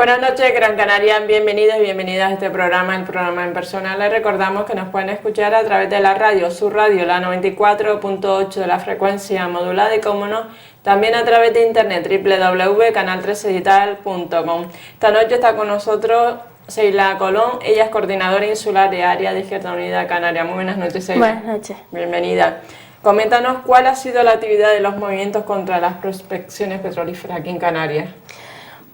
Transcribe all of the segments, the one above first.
Buenas noches, Gran Canaria, bienvenidos y bienvenidas a este programa, el programa en persona. Les recordamos que nos pueden escuchar a través de la radio, su radio, la 94.8 de la frecuencia modulada y, como no, también a través de internet, www.canal3digital.com. Esta noche está con nosotros Seila Colón, ella es coordinadora insular de área de Izquierda Unida Canaria. Muy buenas noches, Seila. Buenas noches. Bienvenida. Coméntanos cuál ha sido la actividad de los movimientos contra las prospecciones petrolíferas aquí en Canarias.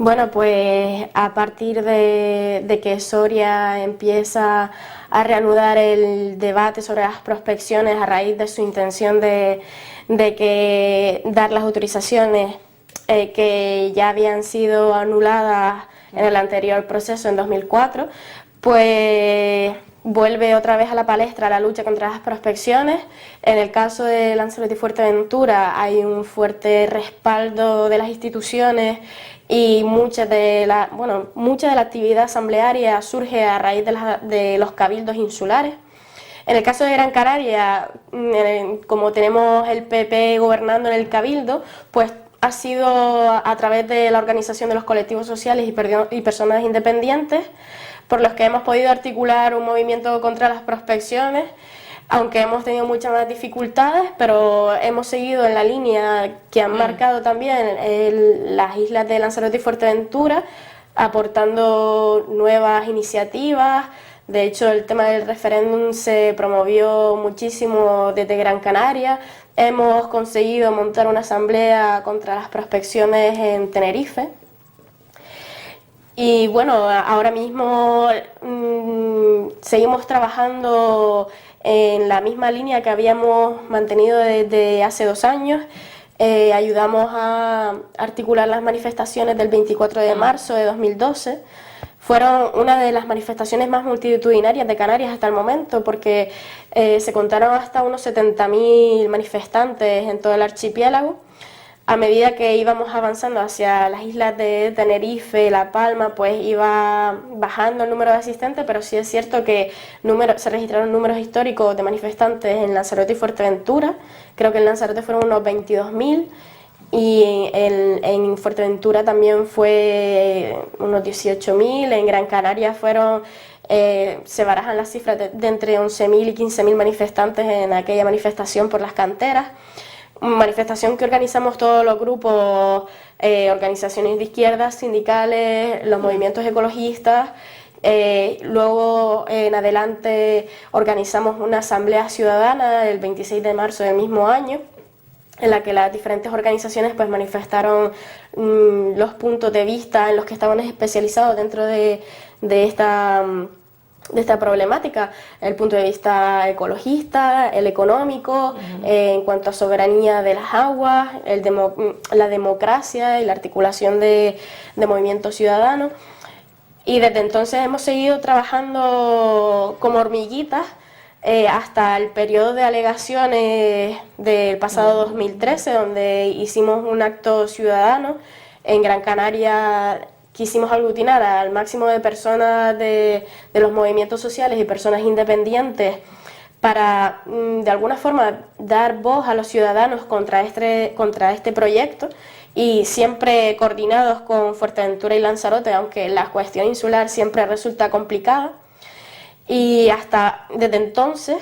Bueno, pues a partir de que Soria empieza a reanudar el debate sobre las prospecciones a raíz de su intención de que dar las autorizaciones que ya habían sido anuladas en el anterior proceso en 2004, pues vuelve otra vez a la palestra la lucha contra las prospecciones. En el caso de Lanzarote y Fuerteventura hay un fuerte respaldo de las instituciones y mucha de la actividad asamblearia surge a raíz de los cabildos insulares. En el caso de Gran Canaria, como tenemos el PP gobernando en el cabildo, pues ha sido a través de la organización de los colectivos sociales y personas independientes por los que hemos podido articular un movimiento contra las prospecciones, aunque hemos tenido muchas más dificultades, pero hemos seguido en la línea que han marcado también las islas de Lanzarote y Fuerteventura, aportando nuevas iniciativas. De hecho, el tema del referéndum se promovió muchísimo desde Gran Canaria. Hemos conseguido montar una asamblea contra las prospecciones en Tenerife. Y bueno, ahora mismo seguimos trabajando en la misma línea que habíamos mantenido desde hace 2 años. Ayudamos a articular las manifestaciones del 24 de marzo de 2012. Fueron una de las manifestaciones más multitudinarias de Canarias hasta el momento, porque se contaron hasta unos 70.000 manifestantes en todo el archipiélago. A medida que íbamos avanzando hacia las islas de Tenerife, La Palma, pues iba bajando el número de asistentes, pero sí es cierto que se registraron números históricos de manifestantes en Lanzarote y Fuerteventura. Creo que en Lanzarote fueron unos 22.000 y en Fuerteventura también fue unos 18.000. En Gran Canaria se barajan las cifras de entre 11.000 y 15.000 manifestantes en aquella manifestación por las canteras. Manifestación que organizamos todos los grupos, organizaciones de izquierda, sindicales, los movimientos ecologistas. Luego en adelante organizamos una asamblea ciudadana el 26 de marzo del mismo año, en la que las diferentes organizaciones pues manifestaron los puntos de vista en los que estaban especializados dentro de esta problemática, el punto de vista ecologista, el económico, en cuanto a soberanía de las aguas, la democracia y la articulación de movimientos ciudadanos. Y desde entonces hemos seguido trabajando como hormiguitas hasta el periodo de alegaciones del pasado 2013, donde hicimos un acto ciudadano en Gran Canaria. Quisimos aglutinar al máximo de personas de los movimientos sociales y personas independientes para, de alguna forma, dar voz a los ciudadanos contra este proyecto, y siempre coordinados con Fuerteventura y Lanzarote, aunque la cuestión insular siempre resulta complicada. Y desde entonces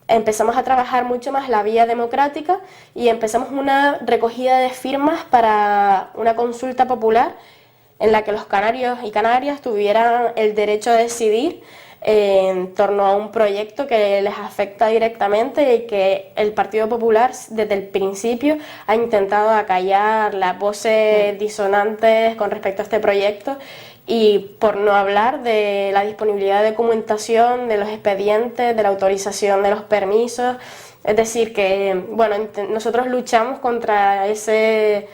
empezamos a trabajar mucho más la vía democrática y empezamos una recogida de firmas para una consulta popular en la que los canarios y canarias tuvieran el derecho a decidir en torno a un proyecto que les afecta directamente y que el Partido Popular desde el principio ha intentado acallar las voces disonantes con respecto a este proyecto. Y por no hablar de la disponibilidad de documentación, de los expedientes, de la autorización de los permisos. Es decir, que bueno, nosotros luchamos contra ese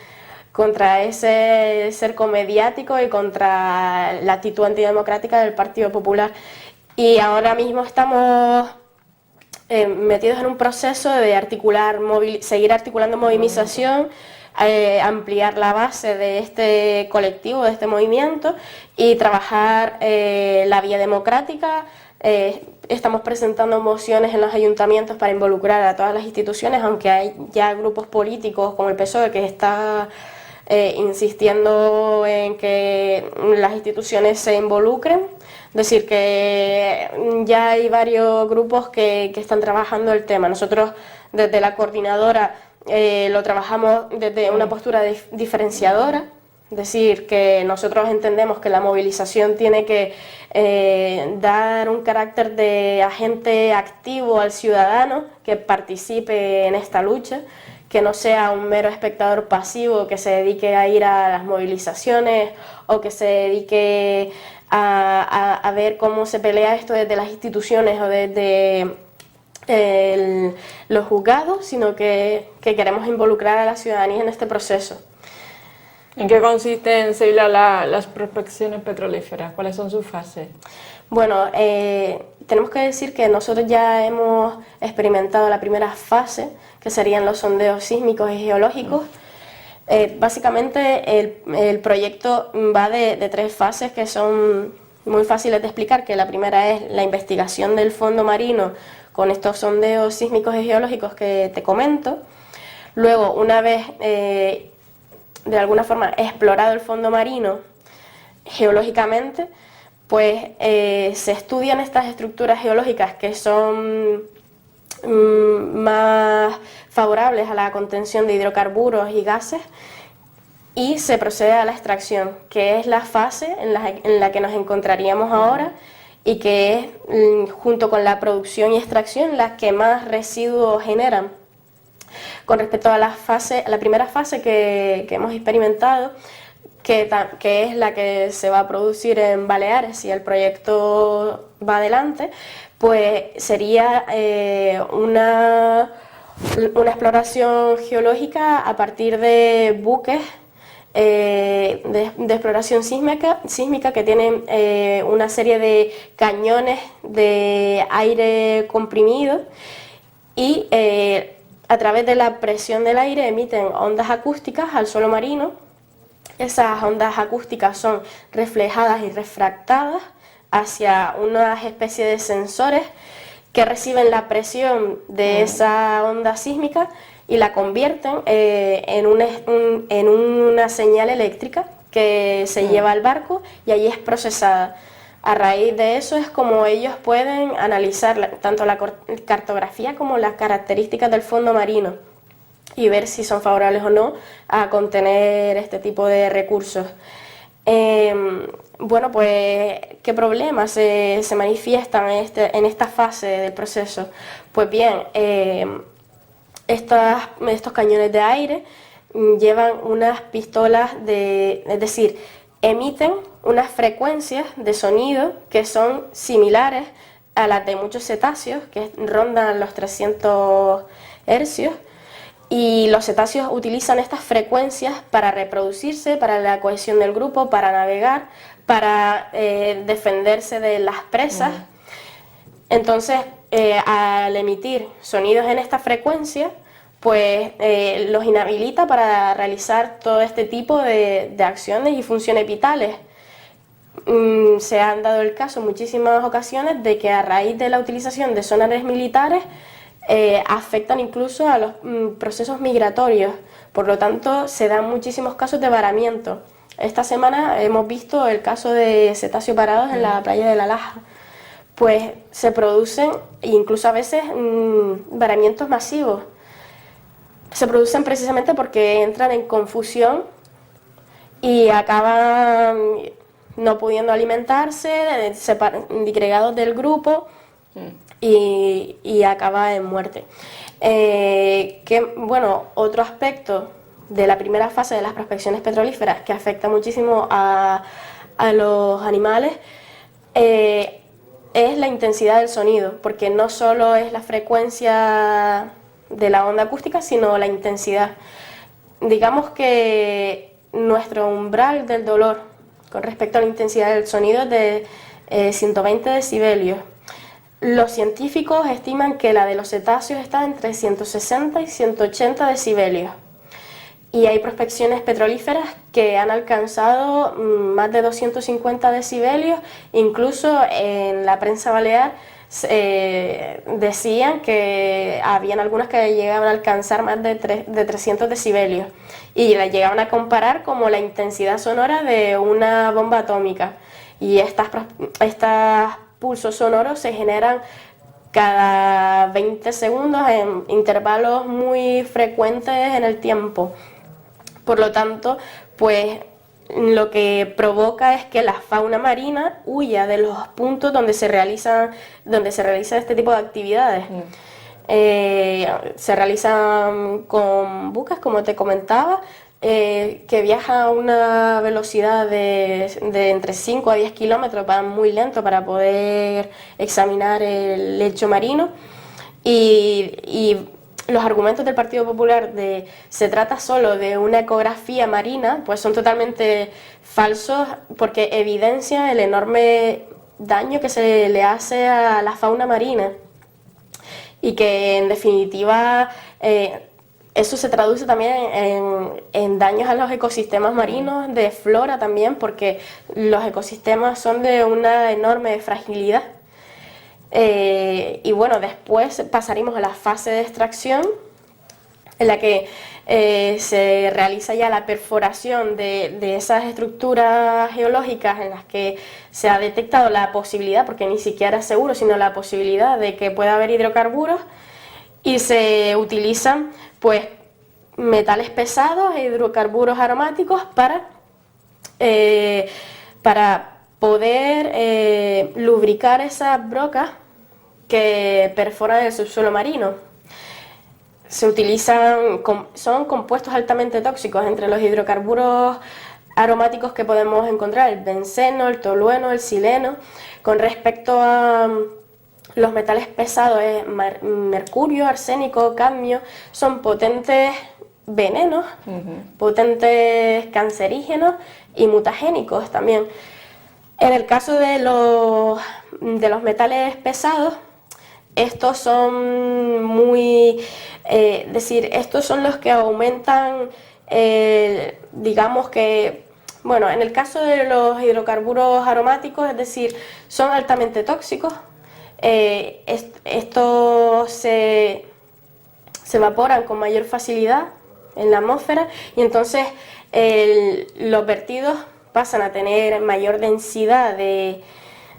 cerco mediático y contra la actitud antidemocrática del Partido Popular. Y ahora mismo estamos metidos en un proceso de seguir articulando movilización, ampliar la base de este colectivo, de este movimiento, y trabajar la vía democrática. Estamos presentando mociones en los ayuntamientos para involucrar a todas las instituciones, aunque hay ya grupos políticos como el PSOE que está insistiendo en que las instituciones se involucren. Es decir, que ya hay varios grupos que están trabajando el tema. Nosotros desde la coordinadora lo trabajamos desde una postura diferenciadora. Es decir, que nosotros entendemos que la movilización tiene que dar un carácter de agente activo al ciudadano que participe en esta lucha, que no sea un mero espectador pasivo que se dedique a ir a las movilizaciones o que se dedique a ver cómo se pelea esto desde las instituciones o desde los juzgados, sino que queremos involucrar a la ciudadanía en este proceso. ¿En qué consiste en Sevilla las prospecciones petrolíferas? ¿Cuáles son sus fases? Bueno, tenemos que decir que nosotros ya hemos experimentado la primera fase, que serían los sondeos sísmicos y geológicos. Básicamente el proyecto va de 3 fases que son muy fáciles de explicar, que la primera es la investigación del fondo marino con estos sondeos sísmicos y geológicos que te comento. Luego, una vez de alguna forma explorado el fondo marino geológicamente, pues se estudian estas estructuras geológicas que son más favorables a la contención de hidrocarburos y gases y se procede a la extracción, que es la fase en la que nos encontraríamos ahora y que es, junto con la producción y extracción, las que más residuos generan. Con respecto a la primera fase que hemos experimentado, que es la que se va a producir en Baleares si el proyecto va adelante, pues sería una exploración geológica a partir de buques de exploración sísmica que tienen una serie de cañones de aire comprimido y a través de la presión del aire emiten ondas acústicas al suelo marino. Esas ondas acústicas son reflejadas y refractadas hacia una especie de sensores que reciben la presión de esa onda sísmica y la convierten en una señal eléctrica que se lleva al barco y allí es procesada. A raíz de eso es como ellos pueden analizar tanto la cartografía como las características del fondo marino y ver si son favorables o no a contener este tipo de recursos. Bueno, pues, ¿qué problemas se manifiestan en esta fase del proceso? Pues bien, estos cañones de aire llevan unas pistolas es decir, emiten unas frecuencias de sonido que son similares a las de muchos cetáceos, que rondan los 300 hercios, y los cetáceos utilizan estas frecuencias para reproducirse, para la cohesión del grupo, para navegar, para defenderse de las presas. Entonces, al emitir sonidos en esta frecuencia, pues los inhabilita para realizar todo este tipo de acciones y funciones vitales. Se han dado el caso en muchísimas ocasiones de que a raíz de la utilización de sonares militares afectan incluso a los procesos migratorios, por lo tanto se dan muchísimos casos de varamiento. Esta semana hemos visto el caso de cetáceos varados en la playa de La Laja. Pues se producen incluso a veces varamientos masivos. Se producen precisamente porque entran en confusión y acaban no pudiendo alimentarse, disgregados del grupo y acaba en muerte. Bueno, otro aspecto de la primera fase de las prospecciones petrolíferas que afecta muchísimo a los animales es la intensidad del sonido, porque no solo es la frecuencia de la onda acústica, sino la intensidad. Digamos que nuestro umbral del dolor con respecto a la intensidad del sonido es de 120 decibelios. Los científicos estiman que la de los cetáceos está entre 160 y 180 decibelios. Y hay prospecciones petrolíferas que han alcanzado más de 250 decibelios, incluso en la prensa balear decían que habían algunas que llegaban a alcanzar más de 300 decibelios y la llegaban a comparar como la intensidad sonora de una bomba atómica. Y estos pulsos sonoros se generan cada 20 segundos en intervalos muy frecuentes en el tiempo. Por lo tanto, pues lo que provoca es que la fauna marina huya de los puntos donde se realiza este tipo de actividades. Se realizan con buques, como te comentaba, que viajan a una velocidad de entre 5 a 10 kilómetros, van muy lento para poder examinar el lecho marino. Y los argumentos del Partido Popular de se trata solo de una ecografía marina, pues son totalmente falsos, porque evidencian el enorme daño que se le hace a la fauna marina y que en definitiva eso se traduce también en daños a los ecosistemas marinos, de flora también, porque los ecosistemas son de una enorme fragilidad. Y bueno, después pasaremos a la fase de extracción, en la que se realiza ya la perforación de esas estructuras geológicas en las que se ha detectado la posibilidad, porque ni siquiera es seguro, sino la posibilidad de que pueda haber hidrocarburos, y se utilizan pues metales pesados e hidrocarburos aromáticos para poder lubricar esas brocas que perforan el subsuelo marino. Se utilizan, son compuestos altamente tóxicos, entre los hidrocarburos aromáticos que podemos encontrar, el benceno, el tolueno, el sileno. Con respecto a los metales pesados, mercurio, arsénico, cadmio, son potentes venenos, potentes cancerígenos y mutagénicos también. En el caso de los metales pesados, estos son estos son los que aumentan, digamos que, bueno, en el caso de los hidrocarburos aromáticos, es decir, son altamente tóxicos. Estos se evaporan con mayor facilidad en la atmósfera y entonces los vertidos pasan a tener mayor densidad de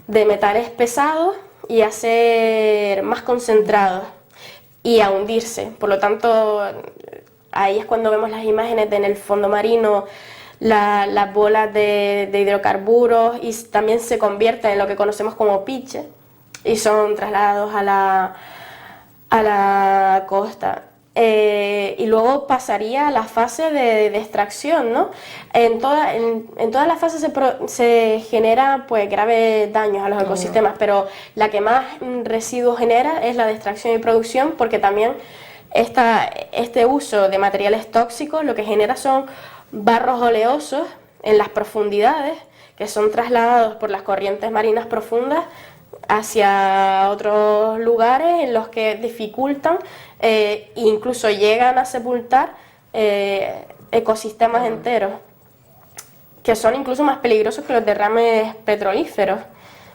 metales pesados y a ser más concentrados y a hundirse. Por lo tanto, ahí es cuando vemos las imágenes en el fondo marino, las bolas de hidrocarburos, y también se convierten en lo que conocemos como piche y son trasladados a la costa. Y luego pasaría a la fase de extracción, ¿no? En todas las fases se genera pues graves daños a los ecosistemas, pero la que más residuos genera es la de extracción y producción, porque también este uso de materiales tóxicos lo que genera son barros oleosos en las profundidades, que son trasladados por las corrientes marinas profundas hacia otros lugares en los que dificultan e incluso llegan a sepultar ecosistemas enteros, que son incluso más peligrosos que los derrames petrolíferos,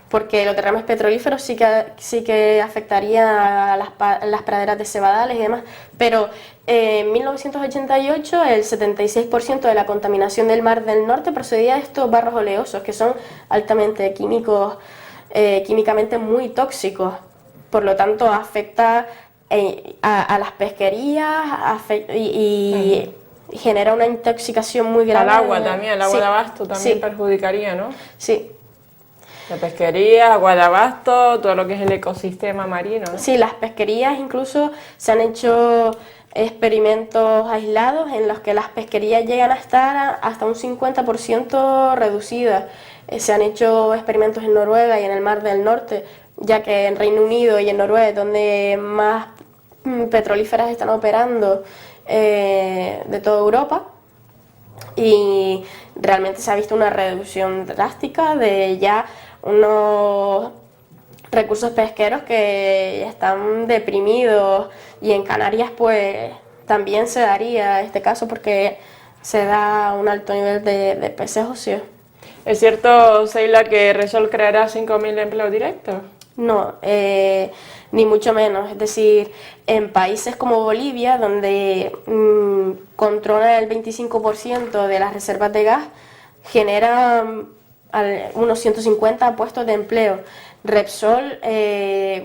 porque los derrames petrolíferos sí que afectarían a las praderas de cebadales y demás, pero en 1988 el 76% de la contaminación del Mar del Norte procedía de estos barros oleosos, que son altamente químicamente muy tóxicos. Por lo tanto, afecta a las pesquerías y genera una intoxicación muy grave. Al agua también, el agua Sí, de abasto también sí, perjudicaría, ¿no? sí. La pesquería, agua de abasto, todo lo que es el ecosistema marino, ¿no? Sí, las pesquerías incluso se han hecho experimentos aislados en los que las pesquerías llegan a estar hasta un 50% reducidas. Se han hecho experimentos en Noruega y en el Mar del Norte, ya que en Reino Unido y en Noruega es donde más petrolíferas están operando de toda Europa, y realmente se ha visto una reducción drástica de ya unos recursos pesqueros que están deprimidos, y en Canarias pues también se daría este caso porque se da un alto nivel de peces óseos. ¿Es cierto, Seila, que Repsol creará 5.000 empleos directos? No, ni mucho menos. Es decir, en países como Bolivia, donde controla el 25% de las reservas de gas, genera unos 150 puestos de empleo. Repsol,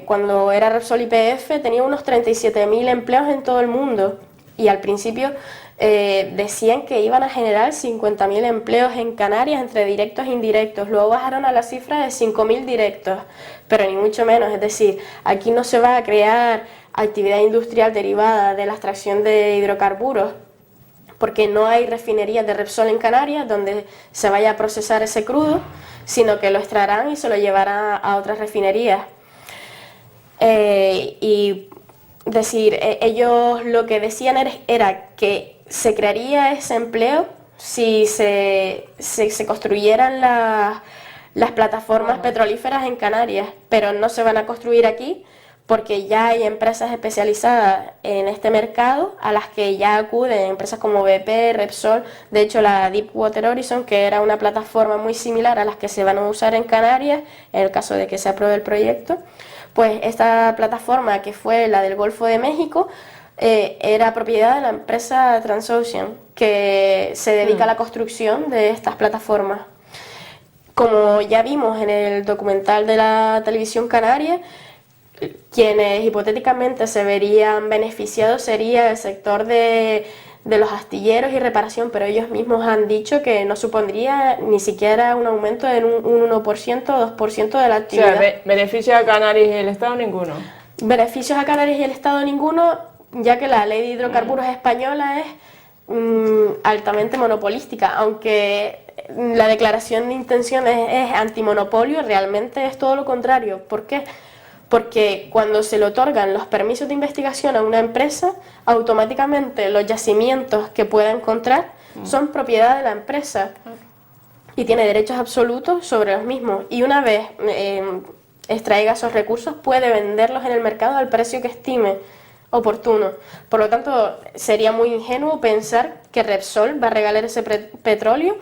cuando era Repsol YPF, tenía unos 37.000 empleos en todo el mundo y al principio decían que iban a generar 50.000 empleos en Canarias entre directos e indirectos, luego bajaron a la cifra de 5.000 directos, pero ni mucho menos. Es decir, aquí no se va a crear actividad industrial derivada de la extracción de hidrocarburos, porque no hay refinerías de Repsol en Canarias donde se vaya a procesar ese crudo, sino que lo extraerán y se lo llevarán a otras refinerías. Y decir, ellos lo que decían era que se crearía ese empleo si se construyeran las plataformas petrolíferas en Canarias, pero no se van a construir aquí porque ya hay empresas especializadas en este mercado a las que ya acuden empresas como BP, Repsol. De hecho, la Deepwater Horizon, que era una plataforma muy similar a las que se van a usar en Canarias, en el caso de que se apruebe el proyecto, pues esta plataforma, que fue la del Golfo de México, era propiedad de la empresa Transocean, que se dedica a la construcción de estas plataformas. Como ya vimos en el documental de la televisión canaria, quienes hipotéticamente se verían beneficiados sería el sector de los astilleros y reparación, pero ellos mismos han dicho que no supondría ni siquiera un aumento en un 1% o 2% de la actividad. O sea, beneficios a Canarias y el Estado ninguno. Beneficios a Canarias y el Estado ninguno, ya que la ley de hidrocarburos española es altamente monopolística, aunque la declaración de intenciones es antimonopolio, realmente es todo lo contrario. ¿Por qué? Porque cuando se le otorgan los permisos de investigación a una empresa, automáticamente los yacimientos que pueda encontrar son propiedad de la empresa y tiene derechos absolutos sobre los mismos. Y una vez extraiga esos recursos, puede venderlos en el mercado al precio que estime oportuno. Por lo tanto, sería muy ingenuo pensar que Repsol va a regalar ese petróleo,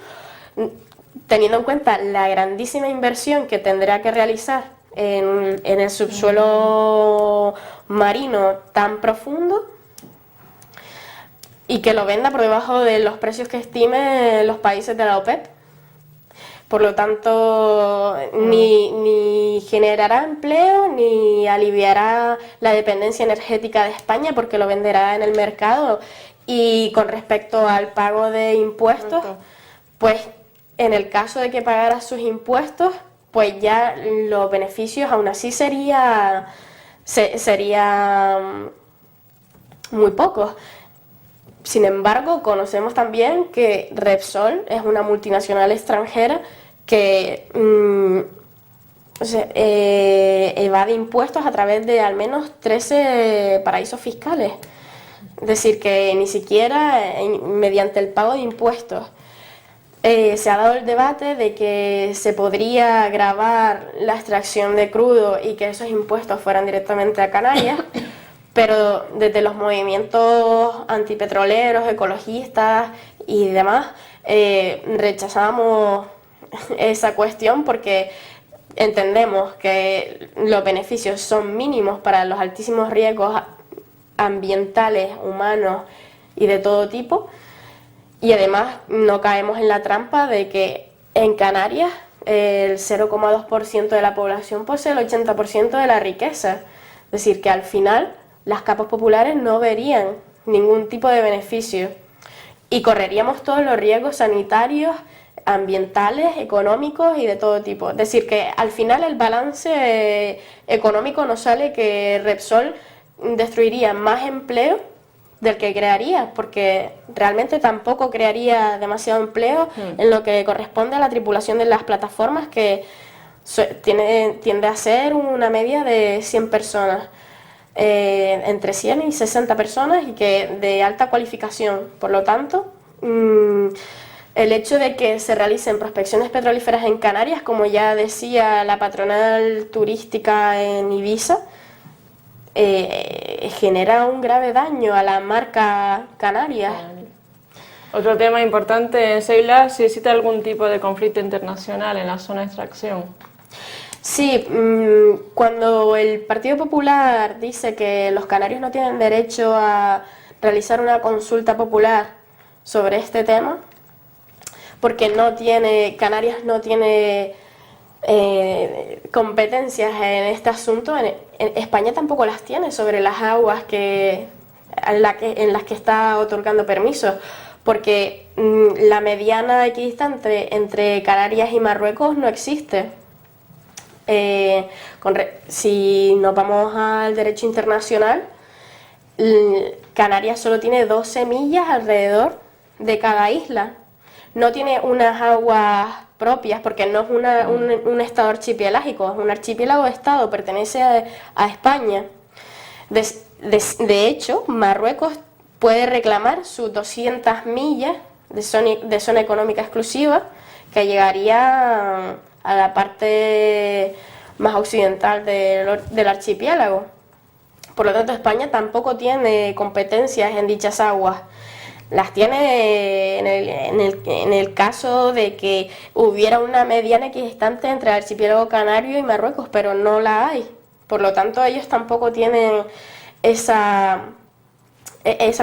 teniendo en cuenta la grandísima inversión que tendrá que realizar en el subsuelo marino tan profundo, y que lo venda por debajo de los precios que estime los países de la OPEP. Por lo tanto, ni generará empleo ni aliviará la dependencia energética de España, porque lo venderá en el mercado. Y con respecto al pago de impuestos, pues en el caso de que pagara sus impuestos, pues ya los beneficios aún así serían muy pocos. Sin embargo, conocemos también que Repsol es una multinacional extranjera que evade impuestos a través de al menos 13 paraísos fiscales. Es decir, que ni siquiera mediante el pago de impuestos. Se ha dado el debate de que se podría gravar la extracción de crudo y que esos impuestos fueran directamente a Canarias, pero desde los movimientos antipetroleros, ecologistas y demás, rechazamos esa cuestión porque entendemos que los beneficios son mínimos para los altísimos riesgos ambientales, humanos y de todo tipo. Y además no caemos en la trampa de que en Canarias el 0,2% de la población posee el 80% de la riqueza. Es decir, que al final las capas populares no verían ningún tipo de beneficio y correríamos todos los riesgos sanitarios, ambientales, económicos y de todo tipo. Es decir, que al final el balance económico nos sale que Repsol destruiría más empleo del que crearía, porque realmente tampoco crearía demasiado empleo en lo que corresponde a la tripulación de las plataformas, que tiende a ser una media de 100 personas, entre 100 y 60 personas, y que de alta cualificación. Por lo tanto, el hecho de que se realicen prospecciones petrolíferas en Canarias, como ya decía la patronal turística en Ibiza, genera un grave daño a la marca canaria. Otro tema importante, Sheila, si existe algún tipo de conflicto internacional en la zona de extracción. Sí, cuando el Partido Popular dice que los canarios no tienen derecho a realizar una consulta popular sobre este tema, porque Canarias no tiene competencias en este asunto, en España tampoco las tiene sobre las aguas en las que está otorgando permisos, porque la mediana equidistante entre Canarias y Marruecos no existe. Si nos vamos al derecho internacional, Canarias solo tiene 12 millas alrededor de cada isla. No tiene unas aguas propias porque no es un estado archipelágico, es un archipiélago de estado, pertenece a España. De hecho, Marruecos puede reclamar sus 200 millas de zona económica exclusiva, que llegaría a la parte más occidental del archipiélago. Por lo tanto, España tampoco tiene competencias en dichas aguas. Las tiene en el caso de que hubiera una mediana equidistante entre el archipiélago canario y Marruecos, pero no la hay. Por lo tanto, ellos tampoco tienen esa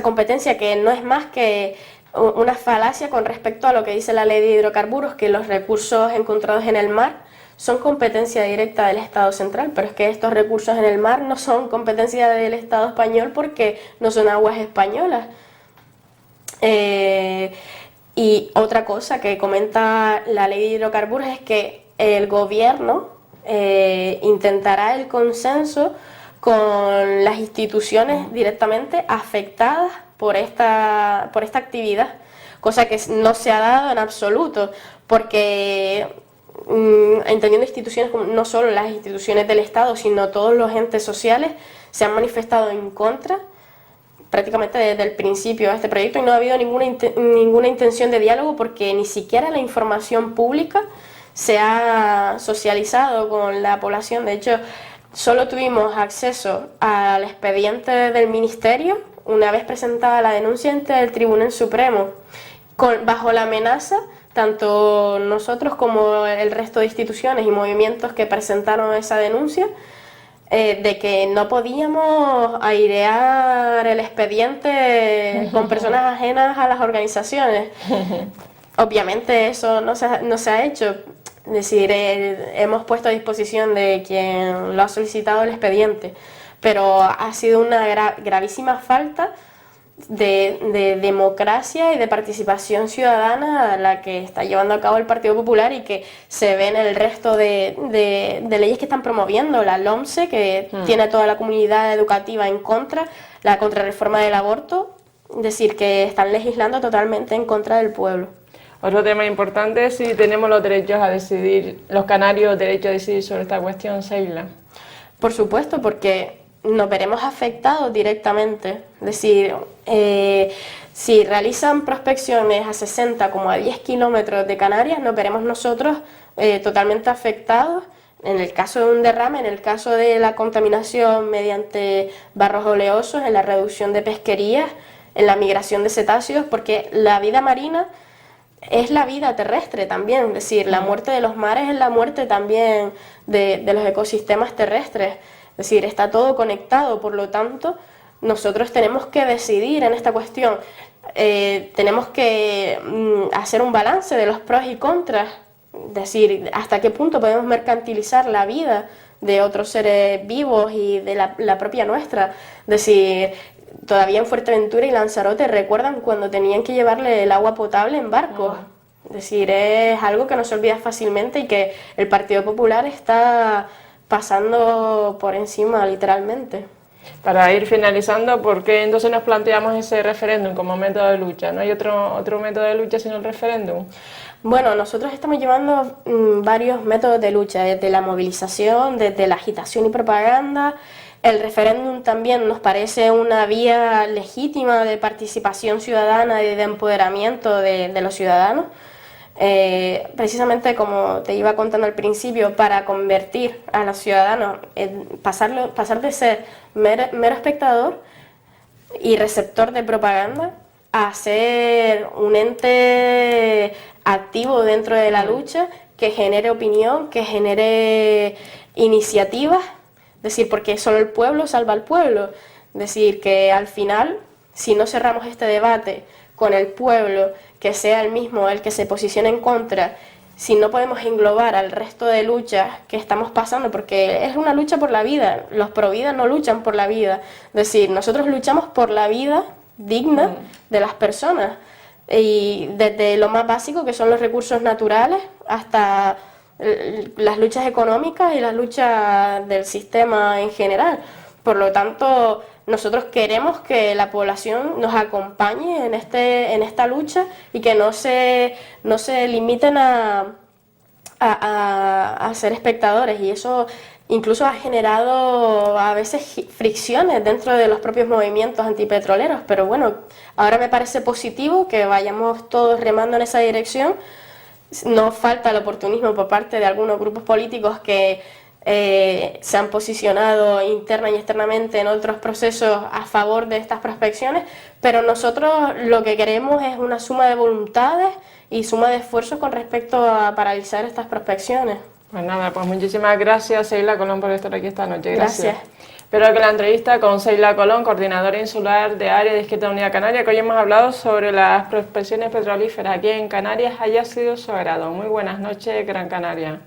competencia, que no es más que una falacia con respecto a lo que dice la ley de hidrocarburos, que los recursos encontrados en el mar son competencia directa del Estado central, pero es que estos recursos en el mar no son competencia del Estado español porque no son aguas españolas. Y otra cosa que comenta la ley de hidrocarburos es que el gobierno intentará el consenso con las instituciones directamente afectadas por esta actividad, cosa que no se ha dado en absoluto, porque entendiendo instituciones como no solo las instituciones del Estado, sino todos los entes sociales se han manifestado en contra prácticamente desde el principio de este proyecto, y no ha habido ninguna intención de diálogo, porque ni siquiera la información pública se ha socializado con la población. De hecho, solo tuvimos acceso al expediente del Ministerio una vez presentada la denuncia ante el Tribunal Supremo, bajo la amenaza, tanto nosotros como el resto de instituciones y movimientos que presentaron esa denuncia, de que no podíamos airear el expediente con personas ajenas a las organizaciones. Obviamente eso no se ha hecho. Es decir, hemos puesto a disposición de quien lo ha solicitado el expediente, pero ha sido una gravísima falta de democracia y de participación ciudadana la que está llevando a cabo el Partido Popular, y que se ve en el resto de leyes que están promoviendo. La LOMSE, que tiene a toda la comunidad educativa en contra, la contrarreforma del aborto, es decir, que están legislando totalmente en contra del pueblo. Otro tema importante es si tenemos los derechos a decidir, los canarios derecho a decidir sobre esta cuestión, Seila. Por supuesto, porque nos veremos afectados directamente. Es decir, si realizan prospecciones a 60 como a 10 kilómetros de Canarias, nos veremos nosotros totalmente afectados en el caso de un derrame, en el caso de la contaminación mediante barros oleosos, en la reducción de pesquerías, en la migración de cetáceos, porque la vida marina es la vida terrestre también. Es decir, la muerte de los mares es la muerte también de los ecosistemas terrestres. Es decir, está todo conectado. Por lo tanto, nosotros tenemos que decidir en esta cuestión. Tenemos que hacer un balance de los pros y contras. Es decir, hasta qué punto podemos mercantilizar la vida de otros seres vivos y de la propia nuestra. Es decir, todavía en Fuerteventura y Lanzarote recuerdan cuando tenían que llevarle el agua potable en barcos. Es decir, es algo que no se olvida fácilmente y que el Partido Popular está pasando por encima, literalmente. Para ir finalizando, ¿por qué entonces nos planteamos ese referéndum como método de lucha? ¿No hay otro método de lucha sino el referéndum? Bueno, nosotros estamos llevando varios métodos de lucha, desde la movilización, desde la agitación y propaganda. El referéndum también nos parece una vía legítima de participación ciudadana y de empoderamiento de los ciudadanos. Precisamente como te iba contando al principio, para convertir a los ciudadanos, pasar de ser mero espectador y receptor de propaganda a ser un ente activo dentro de la lucha que genere opinión, que genere iniciativas, es decir, porque solo el pueblo salva al pueblo, es decir, que al final, si no cerramos este debate con el pueblo, que sea el mismo el que se posicione en contra, si no podemos englobar al resto de luchas que estamos pasando, porque es una lucha por la vida, los pro vida no luchan por la vida, es decir, nosotros luchamos por la vida digna de las personas, y desde lo más básico que son los recursos naturales hasta las luchas económicas y las luchas del sistema en general. Por lo tanto, nosotros queremos que la población nos acompañe en esta lucha y que no se limiten a ser espectadores, y eso incluso ha generado a veces fricciones dentro de los propios movimientos antipetroleros, pero bueno, ahora me parece positivo que vayamos todos remando en esa dirección. No falta el oportunismo por parte de algunos grupos políticos que se han posicionado interna y externamente en otros procesos a favor de estas prospecciones, pero nosotros lo que queremos es una suma de voluntades y suma de esfuerzos con respecto a paralizar estas prospecciones. Pues nada, pues muchísimas gracias, Seila Colón, por estar aquí esta noche. Gracias. Espero que la entrevista con Seila Colón, coordinadora insular de Área de Izquierda Unida Canaria, que hoy hemos hablado sobre las prospecciones petrolíferas aquí en Canarias, haya sido su agrado. Muy buenas noches, Gran Canaria.